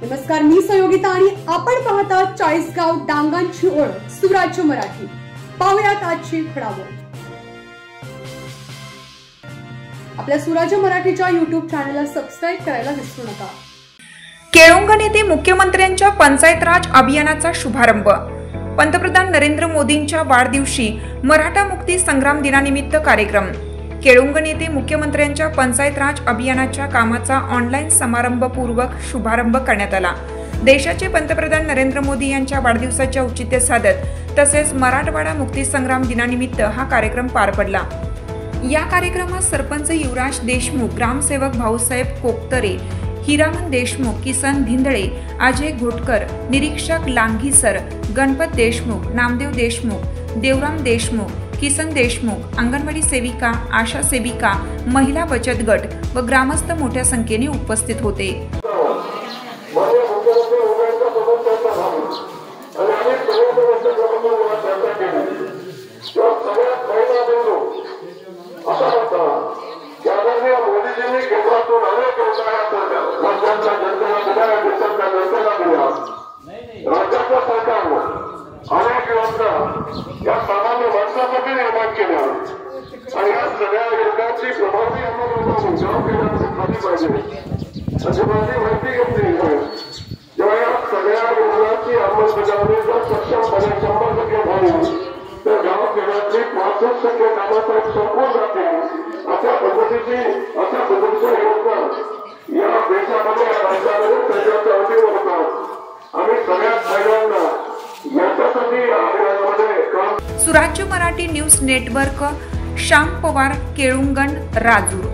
नमस्कार, मी सहयोगिता आणि आपण पाहता चाळीसगाव डांगांची ओळख सुराज्य मराठी। पाहुयात आजची घडामोड। आपल्या सुराज्य मराठीच्या YouTube चॅनलला सबस्क्राइब करायला विसरू नका। केळुंगण येथे मुख्यमंत्र्यांच्या पंचायत राज अभियानाचा शुभारंभ। पंतप्रधान नरेंद्र मोदींच्या वाढदिवशी मराठा मुक्ती संग्राम दिनानिमित्त कार्यक्रम। केळुंगण येथे मुख्यमंत्र्यांच्या पंचायत राज अभियानाच्या कामाचा ऑनलाईन समारंभपूर्वक शुभारंभ करण्यात आला। देशाचे पंतप्रधान नरेंद्र मोदी यांच्या वाढदिवसाचे औचित्य साधत तसेच मराठवाडा मुक्ती संग्राम दिनानिमित्त हा कार्यक्रम पार पडला। या कार्यक्रमात सरपंच युवराज देशमुख, ग्रामसेवक भाऊसाहेब कोकतरे, हिरामन देशमुख, किसन धिंदळे, अजय घोटकर, निरीक्षक लांघीसर, गणपत देशमुख, नामदेव देशमुख, देवराम देशमुख, किसन देशमुख, अंगणवाडी सेविका, आशा सेविका, महिला बचत गट व ग्रामस्थ मोठ्या संख्येने उपस्थित होते। अनेक योजना या सामान्य माणसासाठी निर्माण केल्या आणि या सगळ्या योजनांची प्रभावी अंमलबजावणी झाली पाहिजे अशी माझी माहिती घेतली। जेव्हा या सगळ्या योजनांची अंमलबजावणी जर सक्षमपणे 100% झाली तर गावखेड्यातली 65% कामासाठी संपून जातील। अशा पद्धतीच्या योजना या देशामध्ये या राज्यामध्ये त्याच्या अवधीवर होतात। आम्ही सगळ्यात पहिल्यांदा सुराज्य मराठी न्यूज नेटवर्क, श्याम पवार, केळुंगण, राजूर।